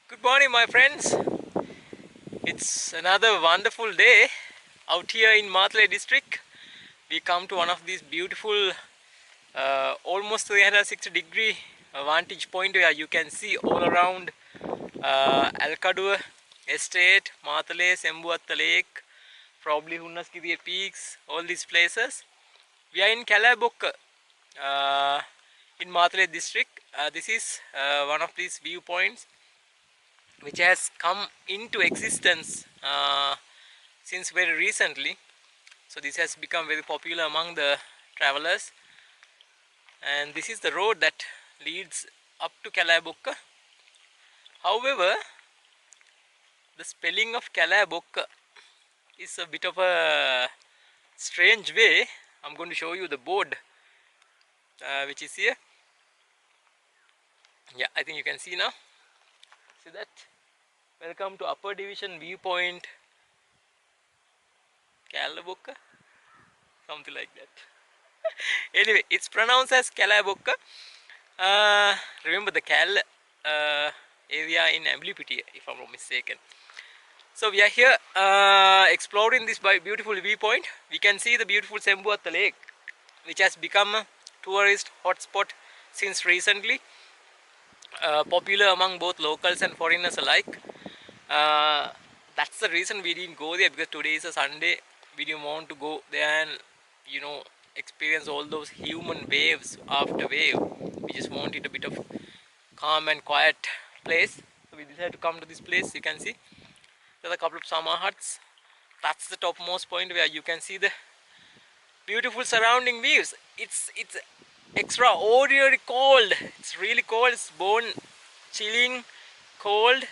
Good morning, my friends. It's another wonderful day out here in Madulkelle district. We come to one of these beautiful, almost 360-degree vantage point where you can see all around Elkaduwa Estate, Madulkelle, Sembuwatte Lake, probably Hunnasgiriya peaks, all these places. We are in Kallebokka, in Madulkelle district. This is one of these viewpoints which has come into existence since very recently. So this has become very popular among the travelers, and this is the road that leads up to Kallebokka. However, the spelling of Kallebokka is a bit of a strange way. I'm going to show you the board which is here. Yeah, I think you can see now. See that? Welcome to Upper Division Viewpoint Kallebokka, something like that. Anyway, it's pronounced as Kallebokka. Remember the Kal area in Amblypity, if I'm not mistaken. So we are here exploring this beautiful viewpoint. We can see the beautiful Sembuwatte Lake, which has become a tourist hotspot since recently. Popular among both locals and foreigners alike. That's the reason we didn't go there, because today is a Sunday. We didn't want to go there and experience all those human waves after wave. We just wanted a bit of calm and quiet place, so we decided to come to this place. You can see there's a couple of summer huts. That's the topmost point where you can see the beautiful surrounding views. It's extraordinary cold. It's really cold. It's bone chilling cold,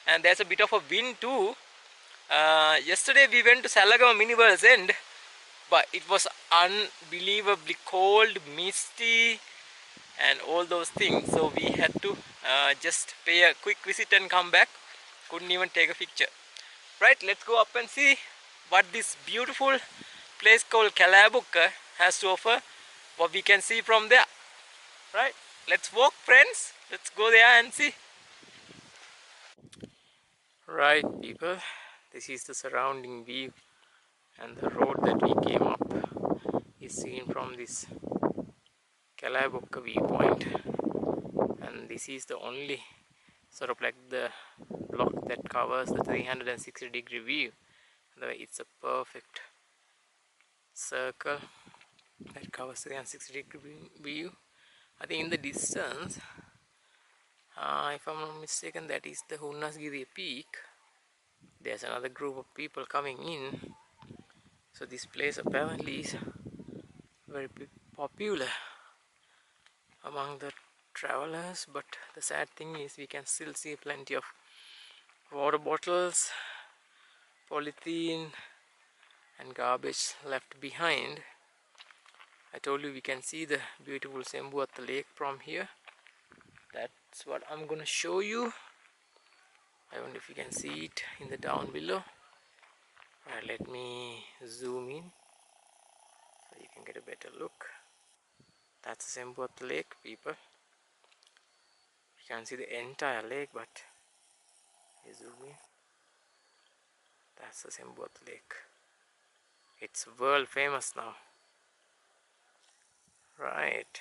and there's a bit of a wind too. Yesterday we went to Salagama Miniverse End, but it was unbelievably cold, misty and all those things, so we had to just pay a quick visit and come back. Couldn't even take a picture. Right, let's go up and see what this beautiful place called Kallebokka has to offer, what we can see from there. Right, let's walk, friends. Let's go there and see. Right, people, this is the surrounding view, and the road that we came up is seen from this Kallebokka viewpoint, and this is the only sort of like the block that covers the 360-degree view. It's a perfect circle that covers the 360-degree view. I think in the distance, if I'm not mistaken, that is the Hunnasgiriya peak. There's another group of people coming in. So this place apparently is very popular among the travelers, but the sad thing is we can still see plenty of water bottles, polythene and garbage left behind. I told you we can see the beautiful Sembuwatte Lake from here. That's what I'm gonna show you. I wonder if you can see it in the down below. Alright, let me zoom in so you can get a better look. That's the Sembuwatte Lake, people. You can see the entire lake, but you zoom in. That's the Sembuwatte Lake. It's world famous now. Right.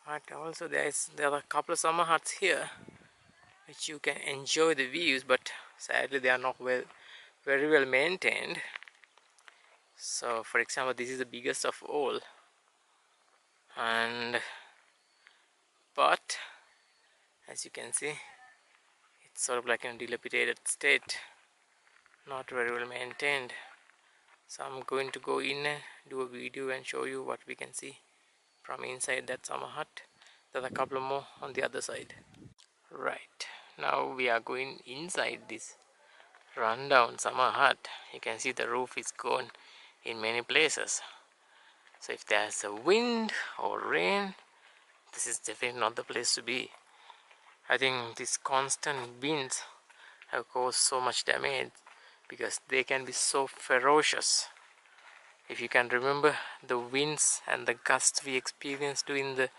But also there are a couple of summer huts here which you can enjoy the views, but sadly they are not very well maintained. So for example, this is the biggest of all, but as you can see, it's sort of like in a dilapidated state, not very well maintained. So I'm going to go in and do a video and show you what we can see from inside that summer hut. There's a couple more on the other side. Right, now we are going inside this rundown summer hut. You can see the roof is gone in many places. So if there's a wind or rain, this is definitely not the place to be. I think these constant winds have caused so much damage because they can be so ferocious. If you can remember the winds and the gusts we experienced during the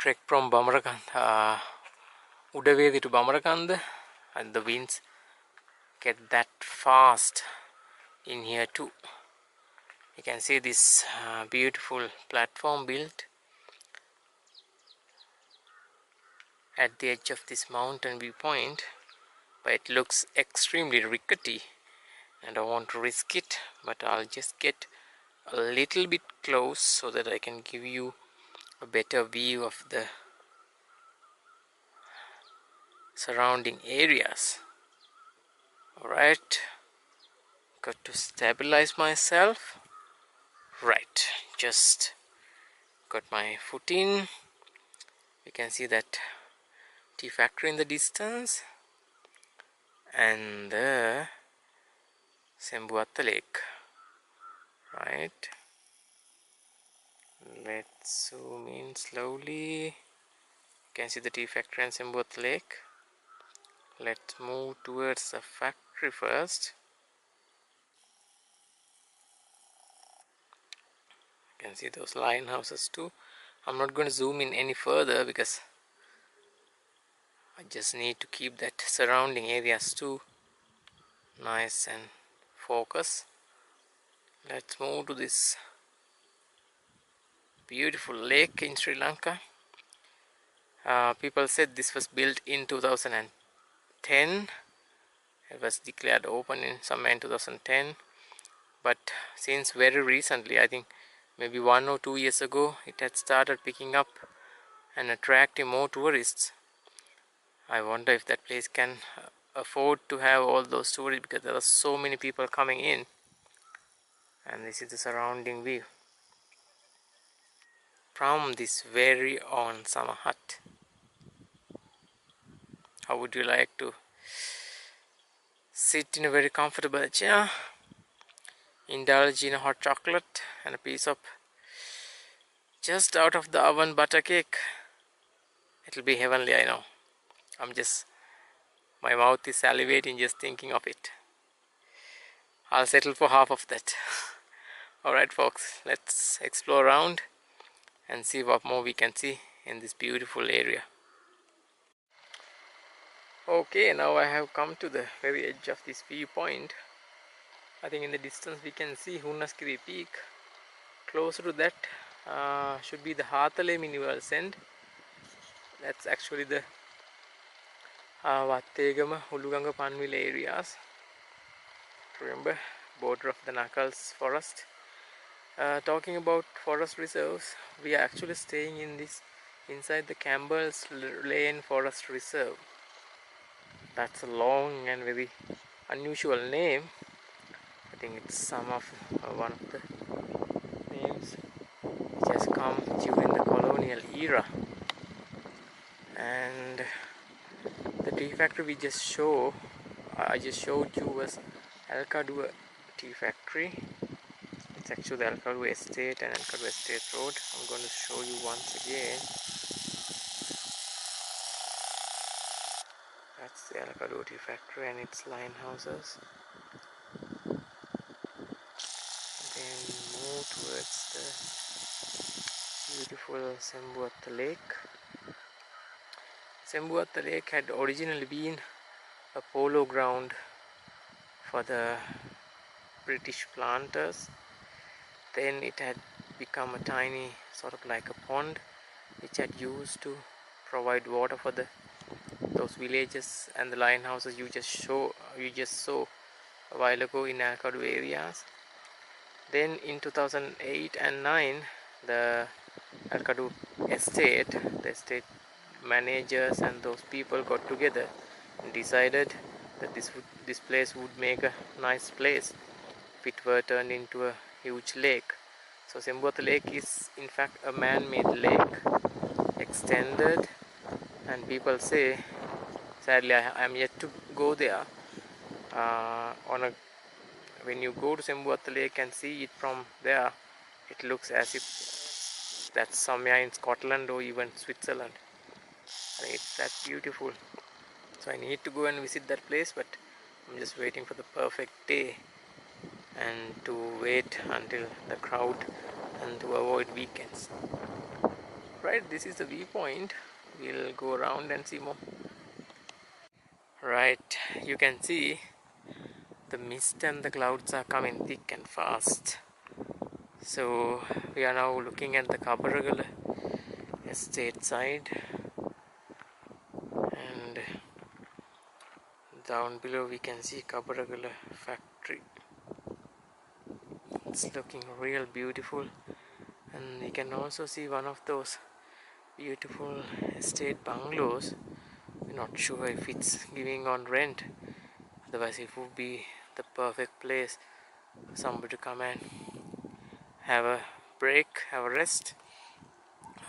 trek from Bamarakanda, Udavedi to Bamarakanda, and the winds get that fast in here too. You can see this beautiful platform built at the edge of this mountain viewpoint, but it looks extremely rickety and I want to risk it, but I'll just get a little bit close so that I can give you a better view of the surrounding areas. Alright, got to stabilize myself. Right, just got my foot in. You can see that tea factory in the distance and the Sembuwatte Lake. Right, let's zoom in slowly. You can see the tea factory and Sembuwatte Lake. Let's move towards the factory first. You can see those line houses too. I'm not going to zoom in any further because I just need to keep that surrounding areas too nice and focus. Let's move to this beautiful lake in Sri Lanka. People said this was built in 2010. It was declared open in somewhere in 2010, but since very recently, I think maybe 1 or 2 years ago, it had started picking up and attracting more tourists. I wonder if that place can afford to have all those tourists, because there are so many people coming in. And this is the surrounding view from this very own summer hut. How would you like to sit in a very comfortable chair, indulge in a hot chocolate and a piece of just out of the oven butter cake? It'll be heavenly, I know. My mouth is salivating just thinking of it. I'll settle for half of that. Alright folks, let's explore around and see what more we can see in this beautiful area. Okay, now I have come to the very edge of this viewpoint. I think in the distance we can see Hunnasgiriya peak. Closer to that should be the Hatale mineral sand. That's actually the Wattegama, Hulu Ganga areas. Remember, border of the Knuckles forest. Talking about forest reserves, we are actually staying in this inside the Campbell's Lane Forest Reserve. That's a long and very unusual name. I think it's one of the names which has come during the colonial era. And the tea factory I just showed you was Elkaduwa tea factory. It's actually the Elkaduwa Estate and Elkaduwa Estate Road. I'm going to show you once again. That's the Elkaduwa tea factory and its line houses. Then move towards the beautiful Sembuwatte Lake. Sembuwatte Lake had originally been a polo ground for the British planters. Then it had become a tiny sort of like a pond which had used to provide water for those villages and the line houses you just saw a while ago in Elkaduwa areas. Then in 2008 and 9, the Elkaduwa Estate, the estate managers and those people got together and decided that this place would make a nice place if it were turned into a huge lake. So Sembuwatte Lake is in fact a man-made lake, extended, and people say, sadly I am yet to go there, when you go to Sembuwatte Lake and see it from there, it looks as if that's somewhere in Scotland or even Switzerland. I think it's that beautiful. So I need to go and visit that place, but I'm just waiting for the perfect day and to wait until the crowd and to avoid weekends. Right, this is the viewpoint. We'll go around and see more. Right, you can see the mist and the clouds are coming thick and fast. So we are now looking at the Kabaragala Estate side, and down below we can see Kabaragala factory. It's looking real beautiful, and we can also see one of those beautiful estate bungalows. We're not sure if it's giving on rent, otherwise it would be the perfect place for somebody to come and have a break, have a rest.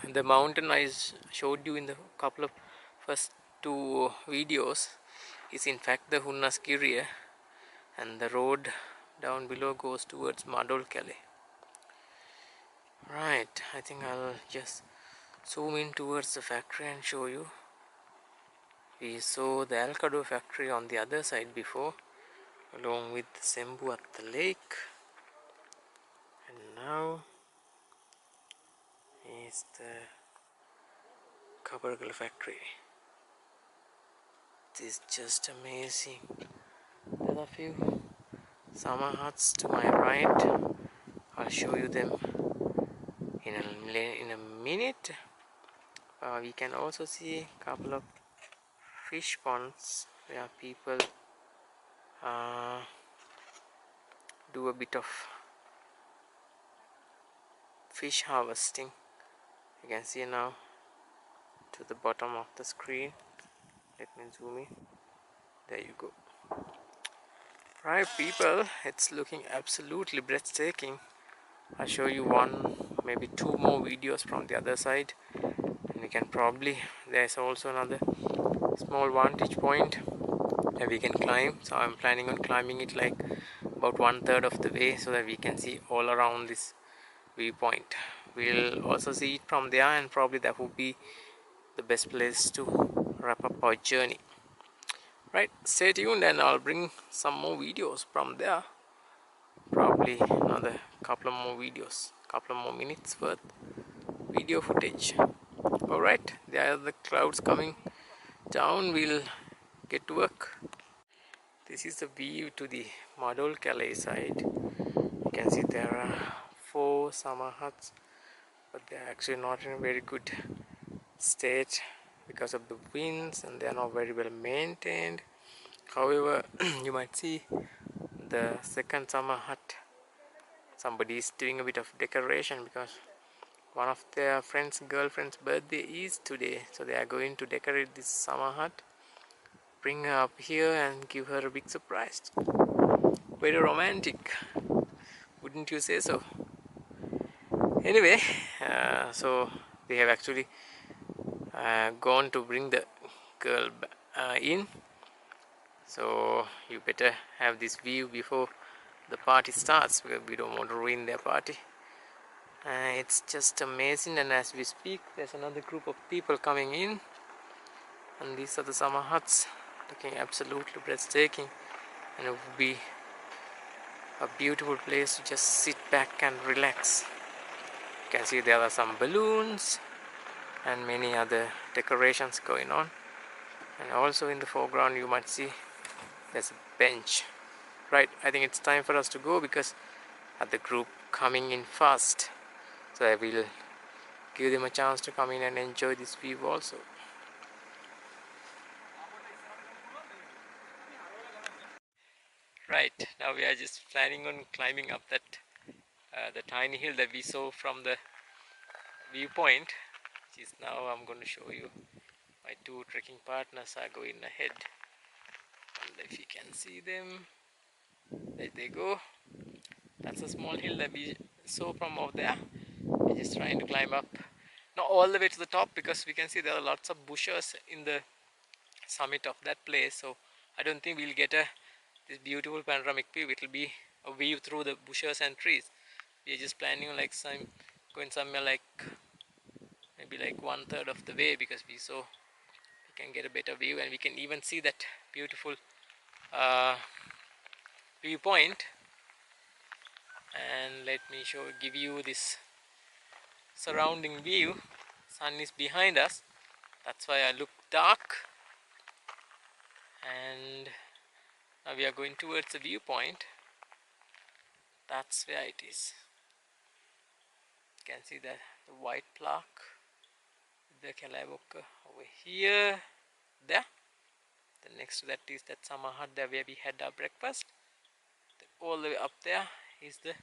The mountain I showed you in the couple of first two videos is in fact the Hunnasgiriya, and the road down below goes towards Madulkelle. Right, I think I'll just zoom in towards the factory and show you. We saw the Elkaduwa factory on the other side before, along with the Sembuwatte Lake, and now is the Kabaragala factory. It is just amazing. There are a few summer huts to my right. I'll show you them in a minute. We can also see a couple of fish ponds where people do a bit of fish harvesting. You can see now to the bottom of the screen. Let me zoom in. There you go. Right, people, it's looking absolutely breathtaking. I'll show you one, maybe two more videos from the other side, and we can probably, there's also another small vantage point that we can climb. So I'm planning on climbing it like about 1/3 of the way, so that we can see all around this viewpoint. We'll also see it from there, and probably that would be the best place to wrap up our journey. Right, stay tuned and I'll bring some more videos from there. Probably another couple of more videos, couple of more minutes worth video footage. Alright, there are the clouds coming down. We'll get to work. This is the view to the Madulkelle side. You can see there are 4 summer huts, but they're actually not in a very good state because of the winds, and they're not very well maintained. However, you might see the second summer hut. Somebody is doing a bit of decoration because one of their girlfriend's birthday is today, so they are going to decorate this summer hut, bring her up here and give her a big surprise. Very romantic, wouldn't you say so? Anyway, so they have actually gone to bring the girl in, so you better have this view before the party starts, because we don't want to ruin their party. It's just amazing, and as we speak there's another group of people coming in, and these are the summer huts, looking absolutely breathtaking, and it would be a beautiful place to just sit back and relax. You can see there are some balloons and many other decorations going on, and also in the foreground you might see there's a bench. Right, I think it's time for us to go, because the group coming in fast, so I will give them a chance to come in and enjoy this view also. Right, now we are just planning on climbing up that the tiny hill that we saw from the viewpoint, which is now I'm going to show you. My 2 trekking partners are going ahead, and if you can see them, there they go. That's a small hill that we saw from over there. We're just trying to climb up, not all the way to the top, because we can see there are lots of bushes in the summit of that place, so I don't think we'll get this beautiful panoramic view. It will be a view through the bushes and trees. We're just planning on like going somewhere like maybe like 1/3 of the way, because we can get a better view, and we can even see that beautiful viewpoint. And let me give you this surrounding view. sun is behind us, that's why I look dark. And now we are going towards the viewpoint. That's where it is. You can see the white plaque, the Kallebokka over here, there. Then next to that is that summer hut there where we had our breakfast. All the way up there is the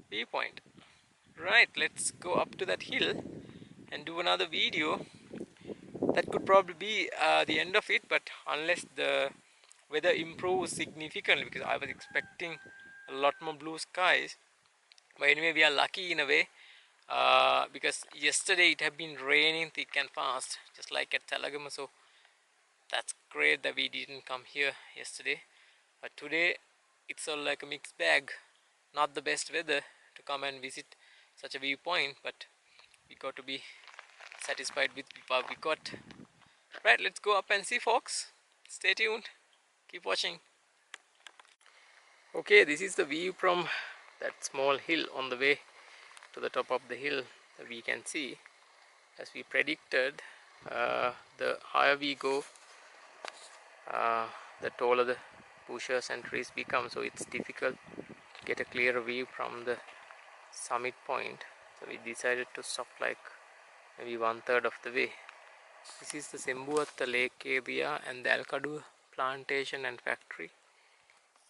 viewpoint. Right, let's go up to that hill and do another video. That could probably be the end of it, but unless the weather improves significantly, because I was expecting a lot more blue skies. But anyway, we are lucky in a way, because yesterday it had been raining thick and fast, just like at Talagama. So that's great that we didn't come here yesterday. But today it's all like a mixed bag. Not the best weather to come and visit such a viewpoint, but we got to be satisfied with what we got. Right, let's go up and see, folks. Stay tuned, keep watching. Okay, this is the view from that small hill. On the way to the top of the hill that we can see, as we predicted, the higher we go, the taller the bushes and trees become, so it's difficult to get a clear view from the summit point. So we decided to stop like maybe 1/3 of the way. This is the Sembuwatte Lake area and the Elkaduwa plantation and factory.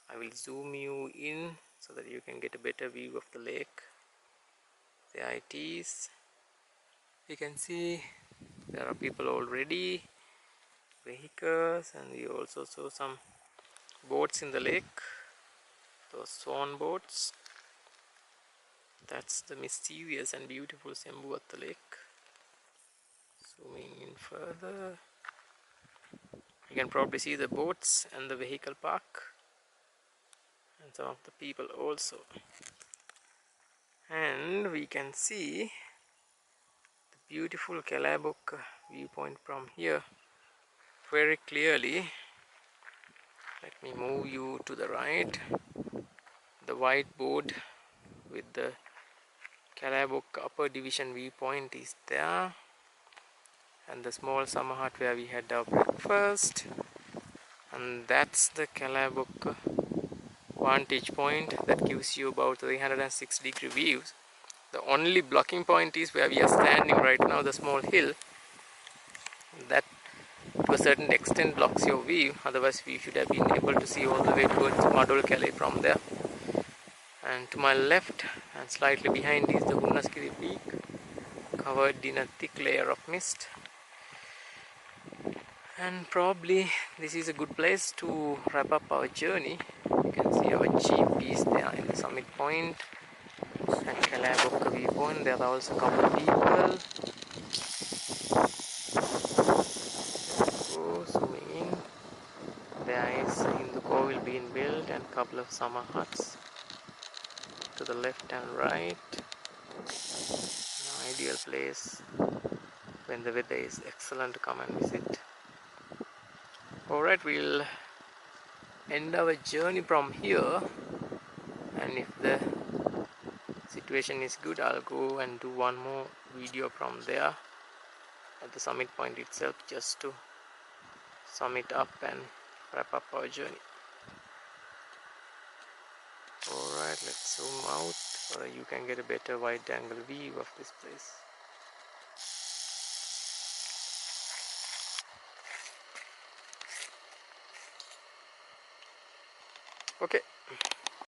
I will zoom you in so that you can get a better view of the lake. There it is. You can see there are people already, vehicles, and we also saw some boats in the lake, those swan boats. That's the mysterious and beautiful Sembuwatte Lake. Zooming in further, you can probably see the boats and the vehicle park, and some of the people also. And we can see the beautiful Kallebokka viewpoint from here very clearly. Let me move you to the right. The white board with the Kallebokka upper division viewpoint is there, and the small summer hut where we had our breakfast. And that's the Kallebokka vantage point that gives you about 360-degree views. The only blocking point is where we are standing right now, the small hill. That to a certain extent blocks your view, otherwise we should have been able to see all the way towards Madulkelle from there. And to my left and slightly behind is the Hunnasgiriya peak, covered in a thick layer of mist. And probably this is a good place to wrap up our journey. You can see our jeep is there in the summit point, and Kallebokka viewpoint. There are also a couple of people. Oh, zooming in. There is Hindu Kovil being built and a couple of summer huts to the left and right. An ideal place when the weather is excellent to come and visit. Alright, we'll end our journey from here, and if the situation is good, I'll go and do one more video from there at the summit point itself, just to sum it up and wrap up our journey. Alright, let's zoom out so that you can get a better wide angle view of this place. Okay,